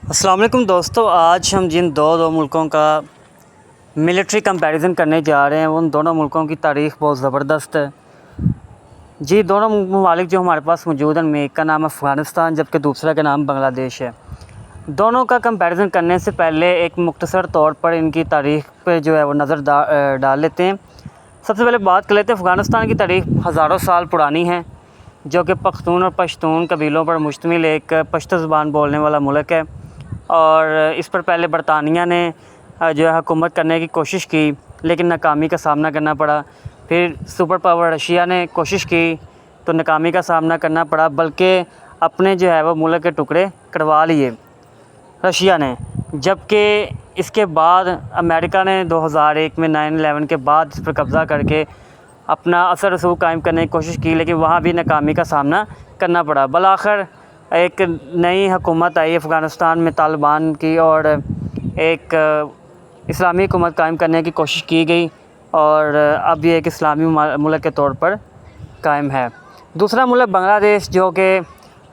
अस्सलाम वालेकुम दोस्तों, आज हम जिन दो मुल्कों का मिलिट्री कंपैरिजन करने जा रहे हैं उन दोनों मुल्कों की तारीख़ बहुत ज़बरदस्त है। जी, दोनों ममालिक जो हमारे पास मौजूद हैं, एक का नाम अफ़गानिस्तान जबकि दूसरा का नाम बांग्लादेश है। दोनों का कंपैरिजन करने से पहले एक मुख्तसर तौर पर इनकी तारीख़ पे जो है वो नज़र डाल लेते हैं। सबसे पहले बात कर लेते हैं अफ़गानिस्तान की तारीख़ हज़ारों साल पुरानी है, जो कि पख्तून और पश्तून कबीलों पर मुश्तमिल एक पश्तो ज़ुबान बोलने वाला मुल्क है। और इस पर पहले बरतानिया ने जो है हुकूमत करने की कोशिश की, लेकिन नाकामी का सामना करना पड़ा। फिर सुपर पावर रशिया ने कोशिश की तो नाकामी का सामना करना पड़ा, बल्कि अपने जो है वो मुल्क के टुकड़े करवा लिए रशिया ने। जबकि इसके बाद अमेरिका ने 2001 में 9/11 के बाद इस पर कब्ज़ा करके अपना असर रसूख कायम करने की कोशिश की, लेकिन वहाँ भी नाकामी का सामना करना पड़ा। बलाखिर एक नई हुकूमत आई अफ़गानिस्तान में तालिबान की, और एक इस्लामी हुकूमत कायम करने की कोशिश की गई, और अब ये एक इस्लामी मुल्क के तौर पर कायम है। दूसरा मुल्क बांग्लादेश, जो कि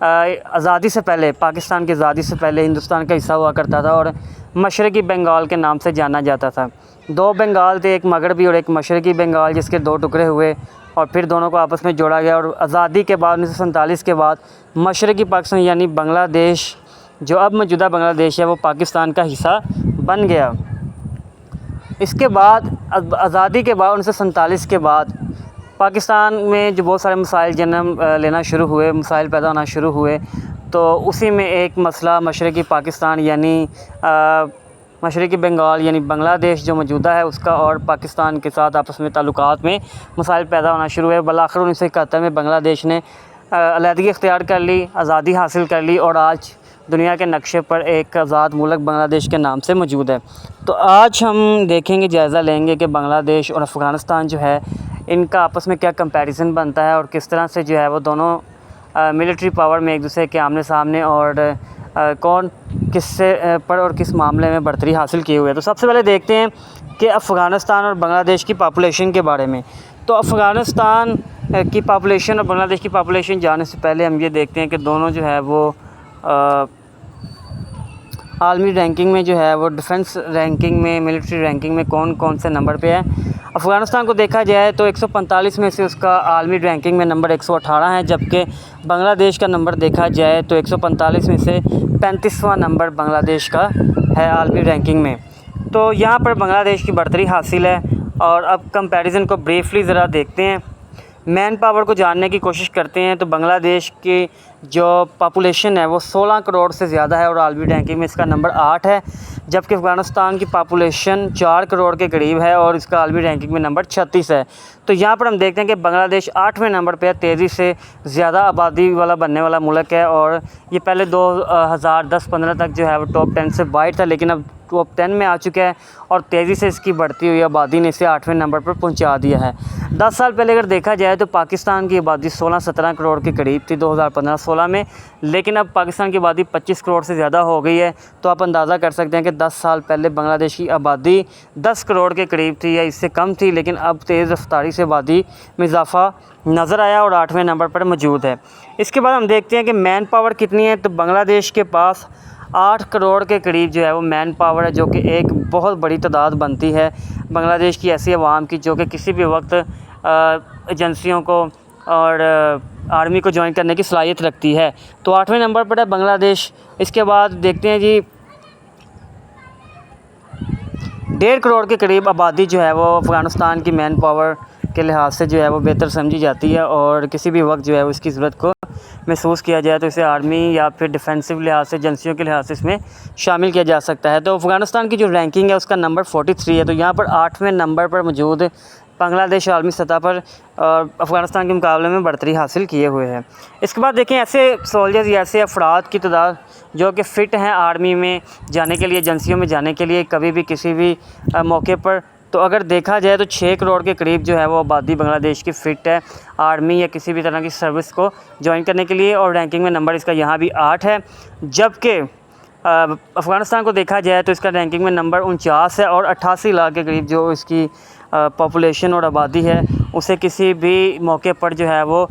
आज़ादी से पहले, पाकिस्तान की आज़ादी से पहले हिंदुस्तान का हिस्सा हुआ करता था और मशरक़ी बंगाल के नाम से जाना जाता था। दो बंगाल थे, एक मगरबी और एक मशरक़ी बंगाल, जिसके दो टुकड़े हुए और फिर दोनों को आपस में जोड़ा गया। और आज़ादी के बाद 1947 के बाद मशरक़ी पाकिस्तान यानी बांग्लादेश, जो अब मौजूदा बांग्लादेश है, वो पाकिस्तान का हिस्सा बन गया। इसके बाद आज़ादी के बाद 1947 के बाद पाकिस्तान में जो बहुत सारे मसाइल जन्म लेना शुरू हुए, मसाइल पैदा होना शुरू हुए, तो उसी में एक मसला मशरक़ी पाकिस्तान यानी मशरक़ी बंगाल यानी बांग्लादेश जो मौजूदा है उसका और पाकिस्तान के साथ आपस में ताल्लुकात में मसाइल पैदा होना शुरू हुए। बलाखिर 1971 में बांग्लादेश ने अलहदगी इख्तियार कर ली, आज़ादी हासिल कर ली, और आज दुनिया के नक्शे पर एक आज़ाद मुल्क बांग्लादेश के नाम से मौजूद है। तो आज हम देखेंगे, जायज़ा लेंगे कि बांग्लादेश और अफ़गानिस्तान जो है इनका आपस में क्या कंपैरिज़न बनता है और किस तरह से जो है वो दोनों मिलिट्री पावर में एक दूसरे के आमने सामने, और कौन किससे पर और किस मामले में बढ़तरी हासिल किए हुए हैं। तो सबसे पहले देखते हैं कि अफ़गानिस्तान और बांग्लादेश की पॉपुलेशन के बारे में। तो अफ़गानिस्तान की पॉपुलेशन और बांग्लादेश की पॉपुलेशन जाने से पहले हम ये देखते हैं कि दोनों जो है वो आलमी रैंकिंग में जो है वो डिफेंस रैंकिंग में, मिलिट्री रैंकिंग में कौन कौन से नंबर पे है। अफ़गानिस्तान को देखा जाए तो 145 में से उसका आलमी रैंकिंग में नंबर 118 है, जबकि बांग्लादेश का नंबर देखा जाए तो 145 में से 35वां नंबर बांग्लादेश का है आलमी रैंकिंग में। तो यहाँ पर बांग्लादेश की बढ़तरी हासिल है। और अब कंपैरिजन को ब्रीफली ज़रा देखते हैं, मैन पावर को जानने की कोशिश करते हैं। तो बांग्लादेश की जो पॉपुलेशन है वो 16 करोड़ से ज़्यादा है और आलमी रैंकिंग में इसका नंबर 8 है, जबकि अफ़गानिस्तान की पॉपुलेशन 4 करोड़ के करीब है और इसका आलमी रैंकिंग में नंबर 36 है। तो यहाँ पर हम देखते हैं कि बांग्लादेश 8वें नंबर पे है, तेज़ी से ज़्यादा आबादी वाला बनने वाला मुल्क है। और ये पहले 2010-15 तक जो है वो टॉप 10 से बाहर था, लेकिन अब टॉप 10 में आ चुका है और तेज़ी से इसकी बढ़ती हुई आबादी ने इसे 8वें नंबर पर पहुंचा दिया है। 10 साल पहले अगर देखा जाए तो पाकिस्तान की आबादी 16-17 करोड़ के करीब थी 2015-16 में, लेकिन अब पाकिस्तान की आबादी 25 करोड़ से ज़्यादा हो गई है। तो आप अंदाज़ा कर सकते हैं कि 10 साल पहले बांग्लादेश की आबादी 10 करोड़ के करीब थी या इससे कम थी, लेकिन अब तेज़ रफ्तारी से आबादी में इजाफ़ा नज़र आया और 8वें नंबर पर मौजूद है। इसके बाद हम देखते हैं कि मैन पावर कितनी है। तो बांग्लादेश के पास 8 करोड़ के करीब जो है वो मैन पावर है, जो कि एक बहुत बड़ी तादाद बनती है बांग्लादेश की ऐसी आवाम की जो कि किसी भी वक्त एजेंसियों को और आर्मी को ज्वाइन करने की सलाहियत रखती है। तो 8वें नंबर पर है बांग्लादेश। इसके बाद देखते हैं जी, 1.5 करोड़ के करीब आबादी जो है वो अफ़गानिस्तान की मैन पावर के लिहाज से जो है वो बेहतर समझी जाती है, और किसी भी वक्त जो है उसकी ज़रूरत को महसूस किया जाए तो इसे आर्मी या फिर डिफेंसिव लिहाज से, एजेंसियों के लिहाज से इसमें शामिल किया जा सकता है। तो अफ़गानिस्तान की जो रैंकिंग है उसका नंबर 43 है। तो यहाँ पर 8वें नंबर पर मौजूद बांग्लादेश आलमी सतह पर अफ़गानिस्तान के मुकाबले में बढ़तरी हासिल किए हुए है। इसके बाद देखें ऐसे सोल्जर्स या ऐसे अफराद की तादाद जो कि फ़िट हैं आर्मी में जाने के लिए, एजेंसियों में जाने के लिए कभी भी किसी भी मौके पर। तो अगर देखा जाए तो 6 करोड़ के करीब जो है वो आबादी बांग्लादेश की फ़िट है आर्मी या किसी भी तरह की सर्विस को ज्वाइन करने के लिए, और रैंकिंग में नंबर इसका यहाँ भी 8 है। जबकि अफ़गानिस्तान को देखा जाए तो इसका रैंकिंग में नंबर 49 है और 88 लाख के करीब जो इसकी पॉपुलेशन और आबादी है, उसे किसी भी मौके पर जो है वो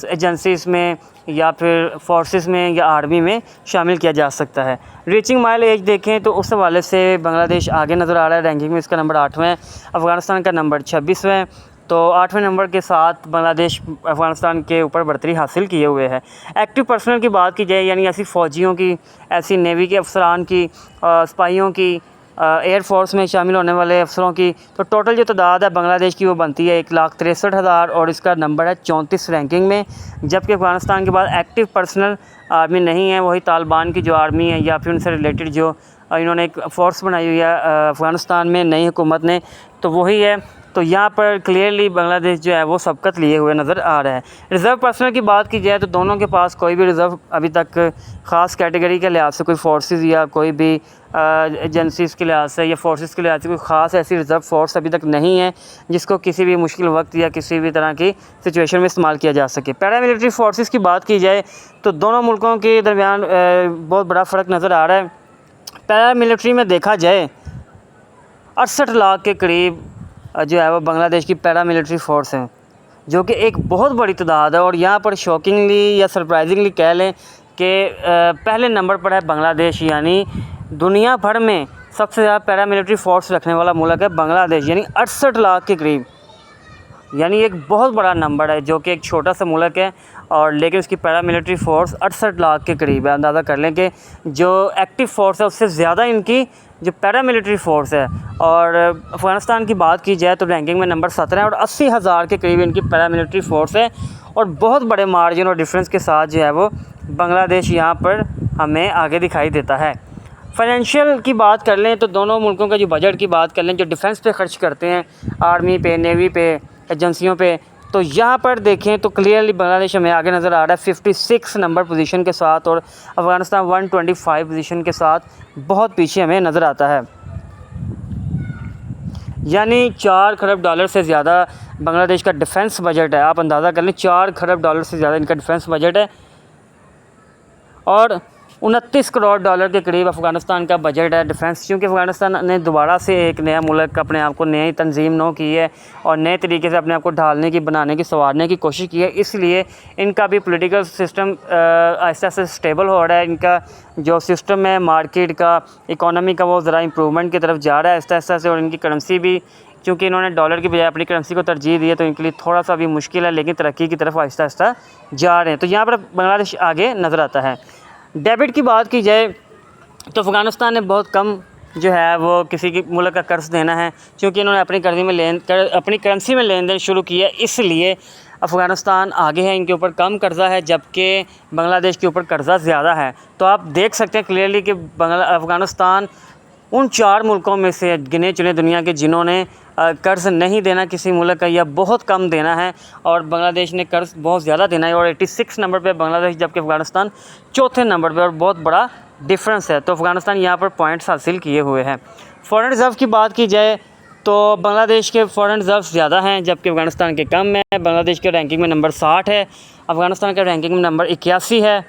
एजेंसीज़ में या फिर फोर्सेस में या आर्मी में शामिल किया जा सकता है। रीचिंग माइल एज देखें तो उस हवाले से बांग्लादेश आगे नज़र आ रहा है रैंकिंग में, इसका नंबर 8वां है, अफ़गानिस्तान का नंबर 26वां है। तो 8वें नंबर के साथ बांग्लादेश अफ़गानिस्तान के ऊपर बढ़तरी हासिल किए हुए है। एक्टिव पर्सनल की बात की जाए, यानी ऐसी फ़ौजियों की, ऐसी नेवी के अफसरान की, सिपाहियों की, एयर फोर्स में शामिल होने वाले अफसरों की, तो टोटल जो तादाद है बांग्लादेश की वो बनती है 1,63,000 और इसका नंबर है 34 रैंकिंग में। जबकि अफ़गानिस्तान के बाद एक्टिव पर्सनल आर्मी नहीं है, वही तालिबान की जो आर्मी है या फिर उनसे रिलेटेड जो इन्होंने एक फ़ोर्स बनाई हुई है अफ़गानिस्तान में नई हुकूमत ने, तो वही है। तो यहाँ पर क्लियरली बांग्लादेश जो है वो सबकत लिए हुए नज़र आ रहा है। रिज़र्व पर्सनल की बात की जाए तो दोनों के पास कोई भी रिज़र्व अभी तक ख़ास कैटेगरी के लिहाज से कोई फोर्सेस या कोई भी एजेंसीज़ के लिहाज से या फोर्सेस के लिहाज से कोई ख़ास ऐसी रिज़र्व फोर्स अभी तक नहीं है जिसको किसी भी मुश्किल वक्त या किसी भी तरह की सिचुएशन में इस्तेमाल किया जा सके। पैरामिलिट्री फोर्सेस की बात की जाए तो दोनों मुल्कों के दरमियान बहुत बड़ा फ़र्क नज़र आ रहा है। पैरामिलिट्री में देखा जाए 68 लाख के करीब जो है वो बांग्लादेश की पैरामिलिट्री फ़ोर्स है, जो कि एक बहुत बड़ी तादाद है। और यहाँ पर शॉकिंगली या सरप्राइजिंगली कह लें कि पहले नंबर पर है बांग्लादेश, यानी दुनिया भर में सबसे ज़्यादा पैरामिलिट्री फ़ोर्स रखने वाला मुल्क है बांग्लादेश, यानी 68 लाख के करीब, यानी एक बहुत बड़ा नंबर है जो कि एक छोटा सा मुल्क है और लेकिन उसकी पैरामिलिट्री फ़ोर्स 68 लाख के करीब है। अंदाज़ा कर लें कि जो एक्टिव फ़ोर्स है उससे ज़्यादा इनकी जो पैरामिलिट्री फ़ोर्स है। और अफ़गानिस्तान की बात की जाए तो रैंकिंग में नंबर 17 है और 80,000 के करीब इनकी पैरामिलिट्री फ़ोर्स है और बहुत बड़े मार्जिन और डिफरेंस के साथ जो है वो बांग्लादेश यहाँ पर हमें आगे दिखाई देता है। फाइनेंशियल की बात कर लें तो दोनों मुल्कों का जो बजट की बात कर लें, जो डिफेंस पे ख़र्च करते हैं, आर्मी पे, नेवी पे, एजेंसियों पे, तो यहाँ पर देखें तो क्लियरली बांग्लादेश हमें आगे नज़र आ रहा है 56 नंबर पोजीशन के साथ और अफ़गानिस्तान 125 पोजीशन के साथ बहुत पीछे हमें नज़र आता है। यानी 4 खरब डॉलर से ज़्यादा बांग्लादेश का डिफेंस बजट है। आप अंदाज़ा कर लें 4 खरब डॉलर से ज़्यादा इनका डिफेंस बजट है और 29 करोड़ डॉलर के करीब अफ़गानिस्तान का बजट है डिफेंस। क्योंकि अफ़गानिस्तान ने दोबारा से एक नया मुल्क अपने आप को नई तंजीम नो की है और नए तरीके से अपने आप को ढालने की, बनाने की, संवारने की कोशिश की है, इसलिए इनका भी political system Aahista Aahista stable हो रहा है। इनका जो सिस्टम है मार्केट का, इकॉनमी का, वो ज़रा इम्प्रूवमेंट की तरफ जा रहा है आहिस्ता आहिस्ता से। और इनकी करेंसी भी, चूँकि इन्होंने डॉलर की बजाय अपनी करेंसी को तरजीह दी है, तो इनके लिए थोड़ा सा भी मुश्किल है, लेकिन तरक्की की तरफ आहिस्ता आहिस्ता जा रहे हैं। तो यहाँ पर बांग्लादेश आगे नज़र आता है। डेबिट की बात की जाए तो अफ़गानिस्तान ने बहुत कम जो है वो किसी की मुल्क का कर्ज़ देना है, क्योंकि इन्होंने अपनी करेंसी में लेन देन शुरू किया, इसलिए अफ़गानिस्तान आगे है, इनके ऊपर कम कर्ज़ा है, जबकि बांग्लादेश के ऊपर कर्ज़ा ज़्यादा है। तो आप देख सकते हैं क्लियरली कि अफ़गानिस्तान उन 4 मुल्कों में से गिने चुने दुनिया के जिन्होंने कर्ज़ नहीं देना किसी मुल्क का या बहुत कम देना है, और बांग्लादेश ने कर्ज़ बहुत ज़्यादा देना है और 86 नंबर पे बांग्लादेश, जबकि अफ़गानिस्तान 4थे नंबर पे, और बहुत बड़ा डिफरेंस है। तो अफ़गानिस्तान यहाँ पर पॉइंट्स हासिल किए हुए हैं। फ़ॉरेन रिज़र्व की बात की जाए तो बांग्लादेश के फ़ॉरेन रिज़र्व ज़्यादा हैं जबकि अफ़गानिस्तान के कम है। बांग्लादेश के रैंकिंग में नंबर 60 है, अफ़गानिस्तान के रैंकिंग में नंबर 81 है,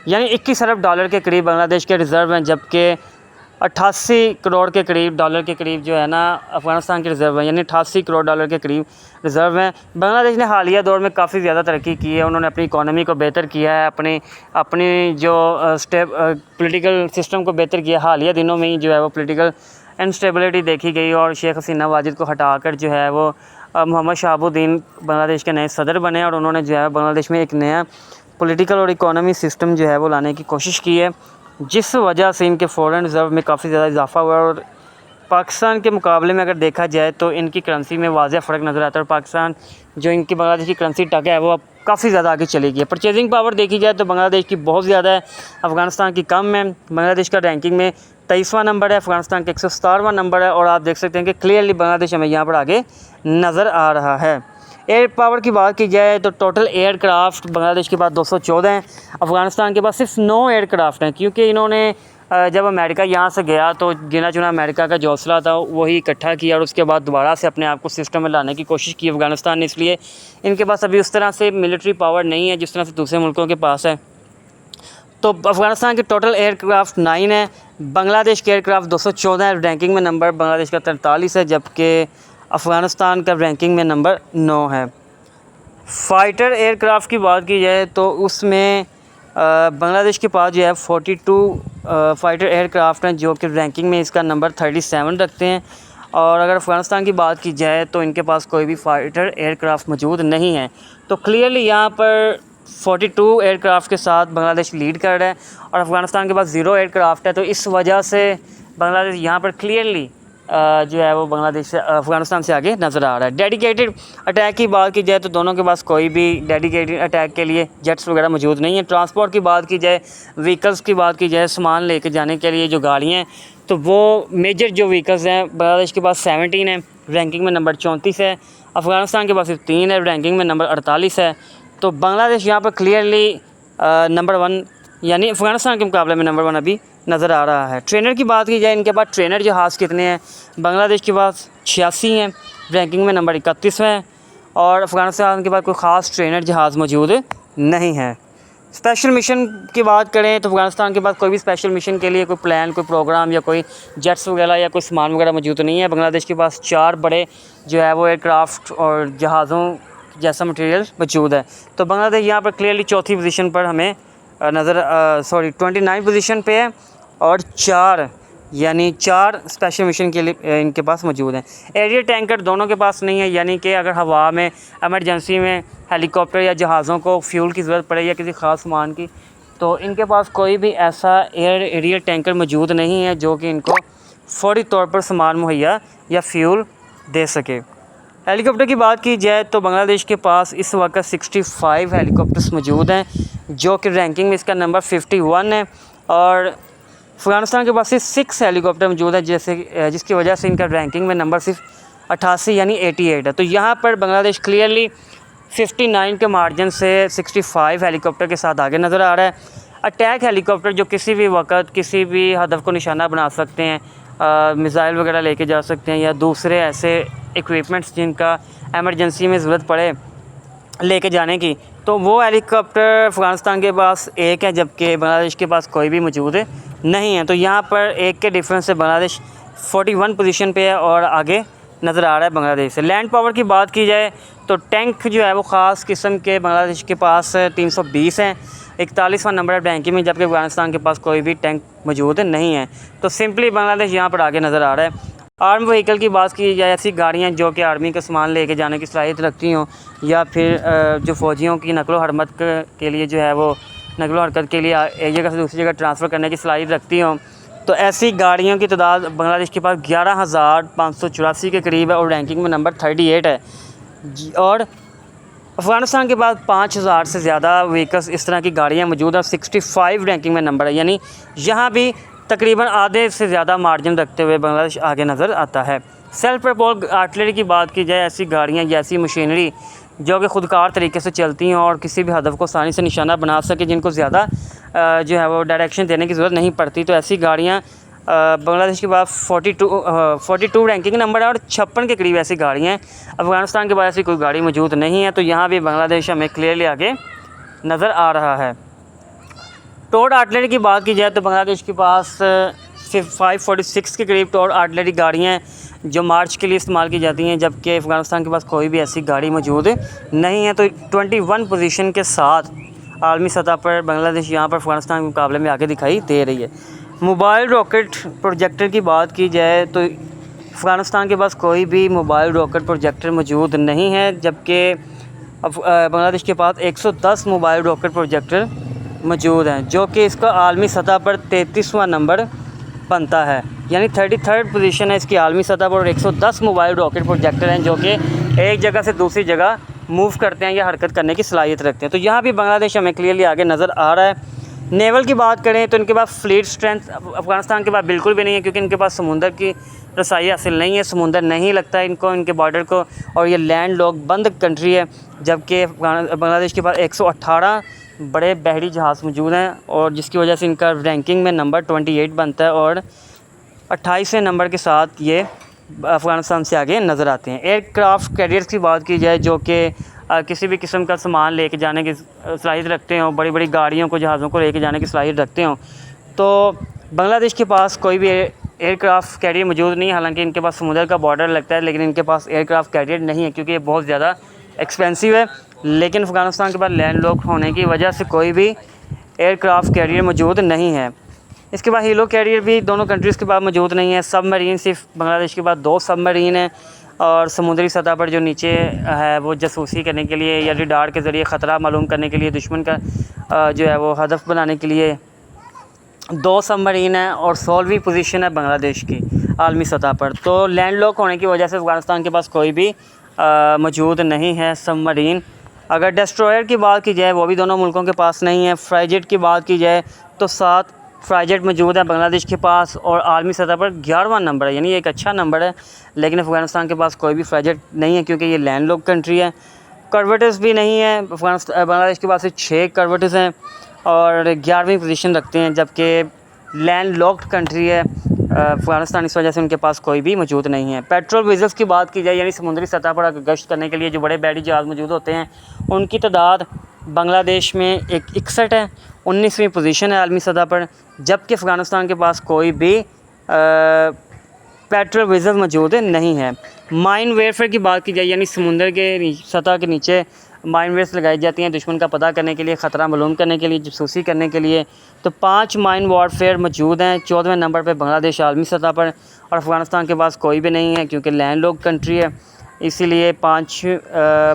यानी 21 अरब डॉलर के करीब बांग्लादेश के रिज़र्व हैं, जबकि 88 करोड़ के करीब डॉलर के करीब जो है ना अफ़गानिस्तान के रिज़र्व हैं, यानी 88 करोड़ डॉलर के करीब रिज़र्व हैं। बांग्लादेश ने हालिया दौर में काफ़ी ज़्यादा तरक्की की है, उन्होंने अपनी इकॉनमी को बेहतर किया है, अपनी जो पॉलिटिकल सिस्टम को बेहतर किया। हालिया दिनों में ही जो है वो पॉलिटिकल इनस्टेबिलिटी देखी गई और शेख हसीना वाजिद को हटाकर जो है वो मोहम्मद शहाबुद्दीन बांग्लादेश के नए सदर बने और उन्होंने जो है बांग्लादेश में एक नया पॉलिटिकल और इकोनॉमी सिस्टम जो है वो लाने की कोशिश की है, जिस वजह से इनके फ़ॉरेन रिज़र्व में काफ़ी ज़्यादा इजाफा हुआ है। और पाकिस्तान के मुकाबले में अगर देखा जाए तो इनकी करेंसी में वाज़ेह फ़र्क नज़र आता है और पाकिस्तान जो इनकी बांग्लादेश की करेंसी टका है वो अब काफ़ी ज़्यादा आगे चली गई है। परचेजिंग पावर देखी जाए तो बांग्लादेश की बहुत ज़्यादा है, अफ़गानिस्तान की कम है। बांग्लादेश का रैंकिंग में 23वां नंबर है, अफ़गानिस्तान का 117वां नंबर है, और आप देख सकते हैं कि क्लियरली बांग्लादेश हमें यहाँ पर आगे नज़र आ रहा है। एयर पावर की बात की जाए तो टोटल एयरक्राफ्ट बांग्लादेश के पास 214 हैं, अफ़गानिस्तान के पास सिर्फ 9 एयरक्राफ्ट हैं, क्योंकि इन्होंने जब अमेरिका यहाँ से गया तो गिना चुना अमेरिका का जो हौसला था वही इकट्ठा किया और उसके बाद दोबारा से अपने आप को सिस्टम में लाने की कोशिश की अफ़गानिस्तान ने, इसलिए इनके पास अभी उस तरह से मिलिट्री पावर नहीं है जिस तरह से दूसरे मुल्कों के पास है। तो अफ़गानिस्तान के टोटल एयरक्राफ्ट 9 है, बांग्लादेश के एयरक्राफ्ट 214 है, रैंकिंग में नंबर बांग्लादेश का 43 है, जबकि अफ़गानिस्तान का रैंकिंग में नंबर 9 है। फ़ाइटर एयरक्राफ़्ट की बात की जाए तो उसमें बांग्लादेश के पास जो है 42 फ़ाइटर एयरक्राफ़्ट हैं, जो कि रैंकिंग में इसका नंबर 37 रखते हैं। और अगर अफ़गानिस्तान की बात की जाए तो इनके पास कोई भी फ़ाइटर एयरक्राफ़्ट मौजूद नहीं है। तो क्लियरली यहाँ पर 42 एयरक्राफ़्ट के साथ बांग्लादेश लीड कर रहा है और अफ़गानिस्तान के पास 0 एयरक्राफ़्ट है। तो इस वजह से बांग्लादेश यहाँ पर क्लियरली जो है वो बांग्लादेश से अफ़गानिस्तान से आगे नज़र आ रहा है। डेडिकेटेड अटैक की बात की जाए तो दोनों के पास कोई भी डेडिकेटेड अटैक के लिए जेट्स वगैरह मौजूद नहीं है। ट्रांसपोर्ट की बात की जाए, व्हीकल्स की बात की जाए, सामान लेके जाने के लिए जो गाड़ियाँ हैं, तो वो मेजर जो व्हीकल्स हैं बांग्लादेश के पास 17 है, रैंकिंग में नंबर 34 है। अफ़गानिस्तान के पास 3 है, रैंकिंग में नंबर 48 है। तो बांग्लादेश यहाँ पर क्लियरली नंबर 1 यानी अफ़गानिस्तान के मुकाबले में नंबर 1 अभी नज़र आ रहा है। ट्रेनर की बात की जाए, इनके पास ट्रेनर जहाज़ कितने हैं? बांग्लादेश के पास 86 हैं, रैंकिंग में नंबर 31 है। और अफ़गानिस्तान के पास कोई ख़ास ट्रेनर जहाज़ मौजूद नहीं है। स्पेशल मिशन की बात करें तो अफ़गानिस्तान के पास कोई भी स्पेशल मिशन के लिए कोई प्लान, कोई प्रोग्राम या कोई जेट्स वगैरह या कोई सामान वगैरह मौजूद नहीं है। बांग्लादेश के पास 4 बड़े जो है वो एयरक्राफ़्ट और जहाज़ों जैसा मटेरियल मौजूद है। तो बांग्लादेश यहाँ पर क्लियरली चौथी पोजीशन पर हमें 29 पोजीशन पे है और 4 स्पेशल मिशन के लिए इनके पास मौजूद हैं। एरियल टैंकर दोनों के पास नहीं है, यानी कि अगर हवा में एमरजेंसी में हेलीकॉप्टर या जहाज़ों को फ्यूल की ज़रूरत पड़े या किसी ख़ास सामान की, तो इनके पास कोई भी ऐसा एरियल टैंकर मौजूद नहीं है जो कि इनको फ़ौरी तौर पर सामान मुहैया या फ्यूल दे सके। हेलीकॉप्टर की बात की जाए तो बांग्लादेश के पास इस वक्त 65 हेलीकॉप्टर्स मौजूद हैं, जो कि रैंकिंग में इसका नंबर 51 है। और अफ़गानिस्तान के पास सिर्फ 6 हेलीकॉप्टर मौजूद है, जिसकी वजह से इनका रैंकिंग में नंबर सिर्फ 88 यानी 88 है। तो यहाँ पर बांग्लादेश क्लियरली 59 के मार्जिन से 65 हेलीकॉप्टर के साथ आगे नज़र आ रहा है। अटैक हेलीकॉप्टर जो किसी भी वक्त किसी भी हदफ को निशाना बना सकते हैं, मिसाइल वगैरह लेके जा सकते हैं या दूसरे ऐसे इक्विपमेंट्स जिनका एमरजेंसी में ज़रूरत पड़े लेके जाने की, तो वो हेलीकॉप्टर अफ़गानिस्तान के पास एक है, जबकि बांग्लादेश के पास कोई भी मौजूद नहीं है। तो यहाँ पर एक के डिफरेंस से बांग्लादेश 41 पोजीशन पे है और आगे नज़र आ रहा है बांग्लादेश से। लैंड पावर की बात की जाए तो टैंक जो है वो ख़ास किस्म के बांग्लादेश के पास 320 हैं, 41वां नंबर है रैंकिंग में, जबकि अफ़गानिस्तान के पास कोई भी टैंक मौजूद नहीं है। तो सिंपली बांग्लादेश यहाँ पर आगे नज़र आ रहा है। आर्म व्हीकल की बात की जाए, ऐसी गाड़ियाँ जो कि आर्मी का सामान लेके जाने की सलाहियत रखती हों या फिर जो फ़ौजियों की नकलो हरकत के लिए जो है वो नकलो हरकत के लिए एक जगह से दूसरी जगह ट्रांसफ़र करने की सलाहियत रखती हों, तो ऐसी गाड़ियों की तादाद बांग्लादेश के पास 11,584 के करीब है और रैंकिंग में नंबर 38 है। और अफ़गानिस्तान के पास 5,000 से ज़्यादा व्हीकल्स इस तरह की गाड़ियाँ मौजूद हैं, 65 रैंकिंग में नंबर है, यानी यहाँ भी तकरीबन आधे से ज़्यादा मार्जिन रखते हुए बांग्लादेश आगे नज़र आता है। सेल्फ प्रपोल्ड आर्टिलरी की बात की जाए, ऐसी गाड़ियाँ या ऐसी मशीनरी जो कि ख़ुदकार तरीके से चलती हैं और किसी भी हदफ को आसानी से निशाना बना सके, जिनको ज़्यादा जो है वो डायरेक्शन देने की ज़रूरत नहीं पड़ती, तो ऐसी गाड़ियाँ बांग्लादेश के पास 42 रैंकिंग नंबर है और 56 के करीब ऐसी गाड़ियाँ हैं। अफ़गानिस्तान के पास ऐसी कोई गाड़ी मौजूद नहीं है। तो यहाँ भी बांग्लादेश हमें क्लियरली आगे नज़र आ रहा है। टोर्ड आर्टिलरी की बात की जाए तो बांग्लादेश के पास 546 के करीब टोर्ड आर्टिलरी गाड़ियाँ हैं जो मार्च के लिए इस्तेमाल की जाती हैं, जबकि अफ़गानिस्तान के पास कोई भी ऐसी गाड़ी मौजूद नहीं है। तो 21 पोजीशन के साथ आलमी सतह पर बांग्लादेश यहाँ पर अफ़गानिस्तान के मुकाबले में आगे दिखाई दे रही है। मोबाइल रॉकेट प्रोजेक्टर की बात की जाए तो अफ़गानिस्तान के पास कोई भी मोबाइल रॉकेट प्रोजेक्टर मौजूद नहीं है, जबकि बांग्लादेश के पास 110 मोबाइल रॉकेट प्रोजेक्टर मौजूद हैं, जो कि इसका आलमी सतह पर 33वां नंबर बनता है, यानी 33rd पोजीशन है इसकी आलमी सतह पर। और 110 मोबाइल रॉकेट प्रोजेक्टर हैं जो कि एक जगह से दूसरी जगह मूव करते हैं या हरकत करने की सलाहियत रखते हैं। तो यहाँ भी बांग्लादेश हमें क्लियरली आगे नज़र आ रहा है। नेवल की बात करें तो इनके पास फ्लीट स्ट्रेंथ अफ़गानिस्तान के पास बिल्कुल भी नहीं है, क्योंकि इनके पास समुंदर की रसाई हासिल नहीं है, समुंदर नहीं लगता है इनको, इनके बॉर्डर को, और ये लैंड लॉक बंद कंट्री है। जबकि बांग्लादेश के पास 118 बड़े बहरी जहाज़ मौजूद हैं और जिसकी वजह से इनका रैंकिंग में नंबर 28 बनता है और 28वें नंबर के साथ ये अफ़गानिस्तान से आगे नज़र आते हैं। एयरक्राफ़्ट कैरियर्स की बात की जाए, जो कि किसी भी किस्म का सामान लेके जाने की सलाहियत रखते हों, बड़ी बड़ी गाड़ियों को, जहाज़ों को लेके जाने की सलाहियत रखते हों, तो बांग्लादेश के पास कोई भी एयरक्राफ़्ट कैरियर मौजूद नहीं है। हालांकि इनके पास समुद्र का बॉर्डर लगता है, लेकिन इनके पास एयरक्राफ़्ट कैरियर नहीं है, क्योंकि ये बहुत ज़्यादा एक्सपेंसिव है। लेकिन अफ़गानिस्तान के पास लैंड लॉक होने की वजह से कोई भी एयरक्राफ्ट कैरियर मौजूद नहीं है। इसके बाद हीलो कैरियर भी दोनों कंट्रीज़ के पास मौजूद नहीं है। सबमरीन सिर्फ बांग्लादेश के पास 2 सबमरीन हैं और समुद्री सतह पर जो नीचे है वो जासूसी करने के लिए या रडार के ज़रिए ख़तरा मालूम करने के लिए, दुश्मन का जो है वो हदफ बनाने के लिए 2 सबमरीन हैं और 16वीं पोजीशन है बांग्लादेश की आलमी सतह पर। तो लैंड लॉक होने की वजह से अफ़गानिस्तान के पास कोई भी मौजूद नहीं है सबमरीन। अगर डिस्ट्रॉयर की बात की जाए वो भी दोनों मुल्कों के पास नहीं है। फ्राइजेट की बात की जाए तो 7 फ्राइजेट मौजूद है बांग्लादेश के पास और आलमी सतह पर 11वां नंबर है, यानी एक अच्छा नंबर है। लेकिन अफ़गानिस्तान के पास कोई भी फ्राइजेट नहीं है क्योंकि ये लैंड लॉक कंट्री है। करवेटर्स भी नहीं है। बांग्लादेश के पास सिर्फ 6 करवेटर्स हैं और 11वीं पोजीशन रखते हैं, जबकि लैंड लॉक्ड कंट्री है अफ़गानिस्तान, इस वजह से उनके पास कोई भी मौजूद नहीं है। पेट्रोल वेजल्स की बात की जाए, यानी समुद्री सतह पर गश्त करने के लिए जो बड़े बहरी जहाज़ मौजूद होते हैं, उनकी तादाद बांग्लादेश में 61 है, 19वीं पोजीशन है आलमी सतह पर, जबकि अफ़गानिस्तान के पास कोई भी पेट्रोल वेजल मौजूद नहीं है। माइन वेयरफेयर की बात की जाए, यानी समुंदर के सतह के नीचे माइन वेयर्स लगाई जाती हैं दुश्मन का पता करने के लिए, ख़तरा मालूम करने के लिए, जासूसी करने के लिए। तो 5 माइन वॉरफेयर मौजूद हैं। 14वें नंबर पर बांग्लादेश आलमी सतह पर और अफ़गानिस्तान के पास कोई भी नहीं है क्योंकि लैंड लॉक कंट्री है, इसीलिए 5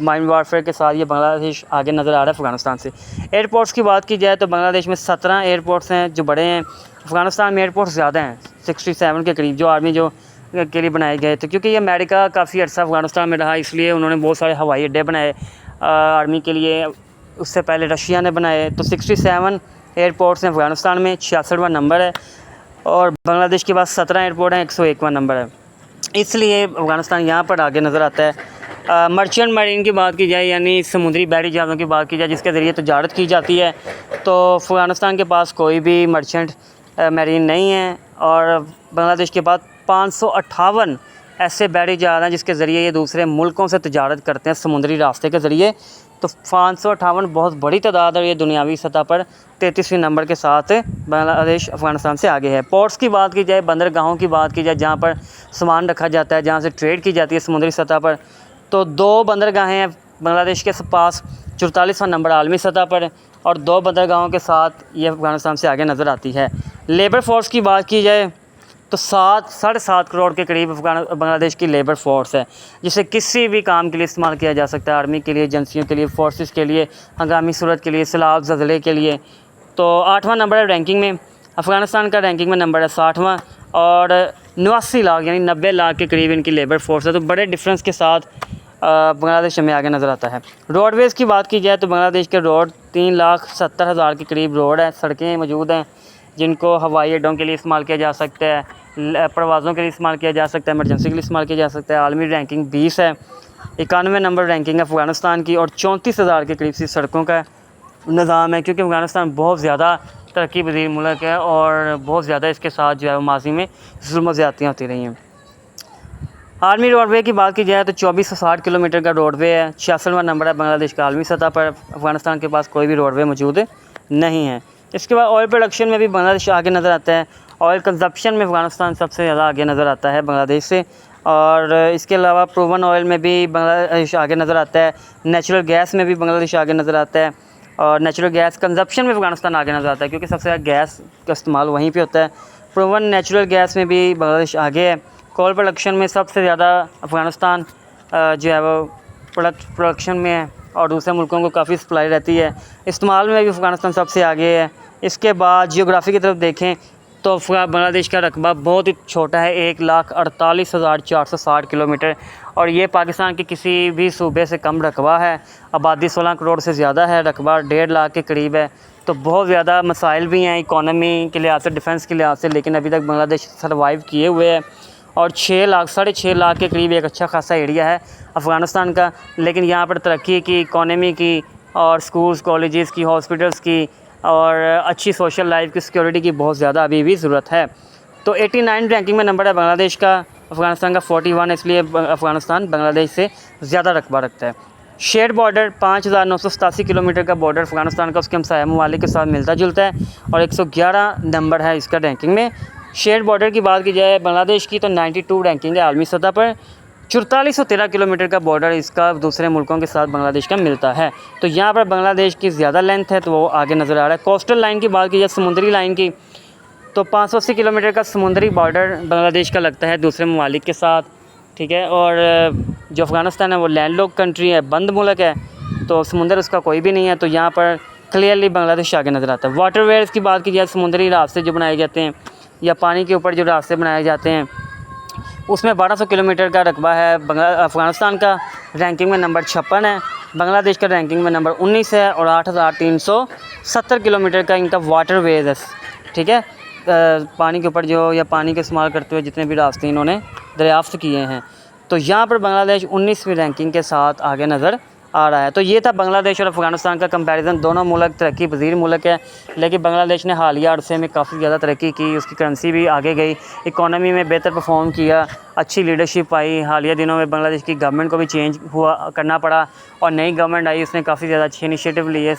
माइन वॉरफेयर के साथ ये बांग्लादेश आगे नज़र आ रहा है अफ़गानिस्तान से। एयरपोर्ट्स की बात की जाए तो बांग्लादेश में 17 एयरपोर्ट्स हैं जो बड़े हैं। अफ़गानिस्तान में एयरपोर्ट्स ज़्यादा हैं, 67 के करीब, जो आर्मी जो के लिए बनाए गए थे, क्योंकि ये अमेरिका काफ़ी अर्सा अफ़गानिस्तान में रहा, इसलिए उन्होंने बहुत सारे हवाई अड्डे बनाए आर्मी के लिए। उससे पहले रशिया ने बनाए। तो 67 एयरपोर्ट्स हैं अफ़गानिस्तान में, 66वां नंबर है और बांग्लादेश के पास 17 एयरपोर्ट हैं, 101वां नंबर है, इसलिए अफ़गानिस्तान यहाँ पर आगे नज़र आता है। मर्चेंट मरीन की बात की जाए, यानी समुद्री बहरी जहाज़ों की बात की जाए जिसके ज़रिए तजारत की जाती है, तो अफ़गानिस्तान के पास कोई भी मर्चेंट मरीन नहीं है और बांग्लादेश के पास 558 ऐसे बहरी जहाज़ हैं जिसके ज़रिए ये दूसरे मुल्कों से तजारत करते हैं समुद्री रास्ते के ज़रिए। तो 558 बहुत बड़ी तादाद है। ये दुनियावी सतह पर 33वें नंबर के साथ बांग्लादेश अफ़गानिस्तान से आगे है। पोर्ट्स की बात की जाए, बंदरगाहों की बात की जाए, जहाँ पर सामान रखा जाता है, जहाँ से ट्रेड की जाती है समुद्री सतह पर, तो 2 बंदरगाहें हैं बांग्लादेश के पास, 44वां नंबर आलमी सतह पर और 2 बंदरगाहों के साथ ये अफ़गानिस्तान से आगे नज़र आती है। लेबर फ़ोर्स की बात की जाए तो 7-7.5 करोड़ के करीब बांग्लादेश की लेबर फ़ोर्स है, जिसे किसी भी काम के लिए इस्तेमाल किया जा सकता है, आर्मी के लिए, एजेंसियों के लिए, फोर्सेस के लिए, हंगामी सूरत के लिए, सैलाब ज़लज़ले के लिए। तो 8वां नंबर है रैंकिंग में। अफ़गानिस्तान का रैंकिंग में नंबर है 60वां और 89 लाख यानी 90 लाख के करीब इनकी लेबर फ़ोर्स है। तो बड़े डिफरेंस के साथ बांग्लादेश हमें आगे नज़र आता है। रोडवेज़ की बात की जाए तो बांग्लादेश के रोड 3,70,000 के करीब रोड है, सड़कें मौजूद हैं जिनको हवाई अड्डों के लिए इस्तेमाल किया जा सकता है, प्रवाज़ों के लिए इस्तेमाल किया जा सकता है, इमरजेंसी के लिए इस्तेमाल किया जा सकता है। आलमी रैंकिंग 20 है, 91 नंबर रैंकिंग है अफ़गानिस्तान की और 34,000 के करीब सी सड़कों का निज़ाम है, क्योंकि अफ़गानिस्तान बहुत ज़्यादा तरक्की पज़ीर मुल्क है और बहुत ज़्यादा इसके साथ जो है वो माजी में जुल्म ज़्यादतियाँ होती रही हैं। आर्मी रोडवे की बात की जाए तो 2460 किलोमीटर का रोडवे है, 66वां नंबर है बांग्लादेश का आलमी सतह पर। अफ़गानिस्तान के पास कोई भी रोडवे मौजूद नहीं है। इसके बाद ऑयल प्रोडक्शन में भी बांग्लादेश आगे नज़र आता है। ऑयल कंजप्शन में अफ़गानिस्तान सबसे ज़्यादा आगे नज़र आता है बांग्लादेश से, और इसके अलावा प्रूवन ऑयल में भी बांग्लादेश आगे नज़र आता है। नेचुरल गैस में भी बांग्लादेश आगे नज़र आता है और नेचुरल गैस कंजप्शन में अफ़गानिस्तान आगे नज़र आता है, क्योंकि सबसे ज़्यादा गैस का इस्तेमाल वहीं पे होता है। प्रूवन नेचुरल गैस में भी बांग्लादेश आगे है। कोल प्रोडक्शन में सबसे ज़्यादा अफ़गानिस्तान जो है वो प्रोडक्शन में है और दूसरे मुल्कों को काफ़ी सप्लाई रहती है। इस्तेमाल में भी अफ़गानिस्तान सबसे आगे है। इसके बाद जियोग्राफी की तरफ देखें तो बांग्लादेश का रकबा बहुत ही छोटा है, 1,48,460 किलोमीटर, और ये पाकिस्तान के किसी भी सूबे से कम रकबा है। आबादी 16 करोड़ से ज़्यादा है, रकबा 1.5 लाख के करीब है। तो बहुत ज़्यादा मसाइल भी हैं इकॉनमी के लिहाज से, डिफेंस के लिहाज से, लेकिन अभी तक बांग्लादेश सर्वाइव किए हुए है और 6 लाख 6.5 लाख के करीब एक अच्छा खासा एरिया है अफ़गानिस्तान का। लेकिन यहाँ पर तरक्की की, इकॉनमी की और स्कूल्स कॉलेजेस की, हॉस्पिटल्स की और अच्छी सोशल लाइफ की, सिक्योरिटी की बहुत ज़्यादा अभी भी ज़रूरत है। तो 89 रैंकिंग में नंबर है बांग्लादेश का, अफ़गानिस्तान का 41, इसलिए अफ़गानिस्तान बांग्लादेश से ज़्यादा रकबा रखता है। शेयर बॉर्डर 5,987 किलोमीटर का बॉर्डर अफ़गानिस्तान का उसके हमसाया ममालिक के साथ मिलता जुलता है और 111 नंबर है इसका रैंकिंग में। शेयर बॉर्डर की बात की जाए बांग्लादेश की तो 92 रैंकिंग है आलमी सतह पर। 4413 किलोमीटर का बॉर्डर इसका दूसरे मुल्कों के साथ बांग्लादेश का मिलता है। तो यहाँ पर बांग्लादेश की ज़्यादा लेंथ है तो वो आगे नज़र आ रहा है। कोस्टल लाइन की बात की जाए, समुद्री लाइन की, तो 580 किलोमीटर का समुद्री बॉर्डर बांग्लादेश का लगता है दूसरे ममालिक के साथ, ठीक है। और जो अफ़गानिस्तान है वो लैंडलॉक कंट्री है, बंद मुल्क है, तो समुंदर उसका कोई भी नहीं है, तो यहाँ पर क्लियरली बांग्लादेश आगे नज़र आता है। वाटरवेज़ की बात की जाए, समुद्री रास्ते जो बनाए जाते हैं या पानी के ऊपर जो रास्ते बनाए जाते हैं, उसमें 1200 किलोमीटर का रकबा है। अफ़गानिस्तान का रैंकिंग में नंबर 56 है, बांग्लादेश का रैंकिंग में नंबर 19 है, और 8370 किलोमीटर का इनका वाटरवेज़ है, ठीक है। पानी के ऊपर जो या पानी का इस्तेमाल करते हुए जितने भी रास्ते इन्होंने दरियाफ़्त किए हैं, तो यहाँ पर बांग्लादेश 19वीं रैंकिंग के साथ आगे नज़र आ रहा है। तो ये था बांग्लादेश और अफ़गानिस्तान का कंपैरिज़न। दोनों मुल्क तरक्की पजीर मुल्क है, लेकिन बांग्लादेश ने हालिया अरसे में काफ़ी ज़्यादा तरक्की की, उसकी करेंसी भी आगे गई, इकोनॉमी में बेहतर परफॉर्म किया, अच्छी लीडरशिप आई। हालिया दिनों में बांग्लादेश की गवर्नमेंट को भी चेंज हुआ करना पड़ा, और नई गवर्नमेंट आई, उसने काफ़ी ज़्यादा अच्छे इनिशिएटिव लिए,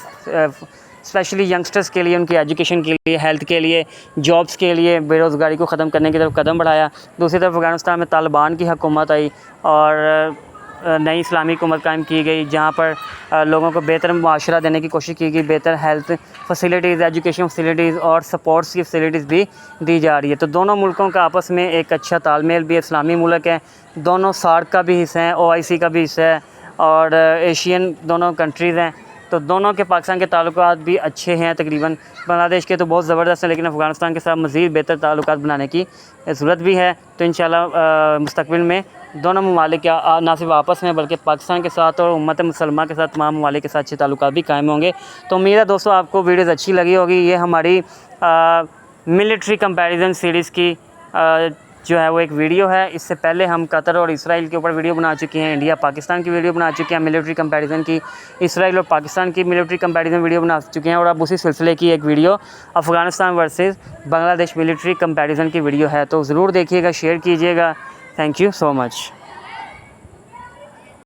स्पेशली यंगस्टर्स के लिए, उनकी एजुकेशन के लिए, हेल्थ के लिए, जॉब्स के लिए, बेरोज़गारी को ख़त्म करने की तरफ कदम बढ़ाया। दूसरी तरफ अफ़गानिस्तान में तालिबान की हुकूमत आई और नई इस्लामी हुकूमत कायम की गई, जहाँ पर लोगों को बेहतर मुआशरा देने की कोशिश की गई, बेहतर हेल्थ फैसिलिटीज़, एजुकेशन फैसिलिटीज़ और सपोर्ट्स की फैसिलिटीज़ भी दी जा रही है। तो दोनों मुल्कों का आपस में एक अच्छा तालमेल भी है। इस्लामी मुल्क है, दोनों सार्क का भी हिस्सा है, OIC का भी हिस्सा है, और एशियन दोनों कंट्रीज़ हैं, तो दोनों के पाकिस्तान के ताल्लुकात भी अच्छे हैं। तकरीबन बांग्लादेश के तो बहुत ज़बरदस्त हैं, लेकिन अफ़गानिस्तान के साथ मज़ीद बेहतर ताल्लुकात बनाने की ज़रूरत भी है। तो इंशाल्लाह मुस्तक़बिल में दोनों ममालिक ना सिर्फ आपस में बल्कि पाकिस्तान के साथ और उम्मत मुसलमान के साथ तमाम ममालिक के साथ अच्छे ताल्लुकात भी कायम होंगे। तो उम्मीद है दोस्तों आपको वीडियोज़ अच्छी लगी होगी। ये हमारी मिलिट्री कंपैरिजन सीरीज़ की जो है वो एक वीडियो है। इससे पहले हम कतर और इसराइल के ऊपर वीडियो बना चुके हैं, इंडिया पाकिस्तान की वीडियो बना चुके हैं मिलिट्री कंपैरिजन की, इसराइल और पाकिस्तान की मिलिट्री कंपैरिजन वीडियो बना चुके हैं, और अब उसी सिलसिले की एक video Afghanistan versus Bangladesh military comparison की वीडियो है। तो ज़रूर देखिएगा, शेयर कीजिएगा। Thank you so much.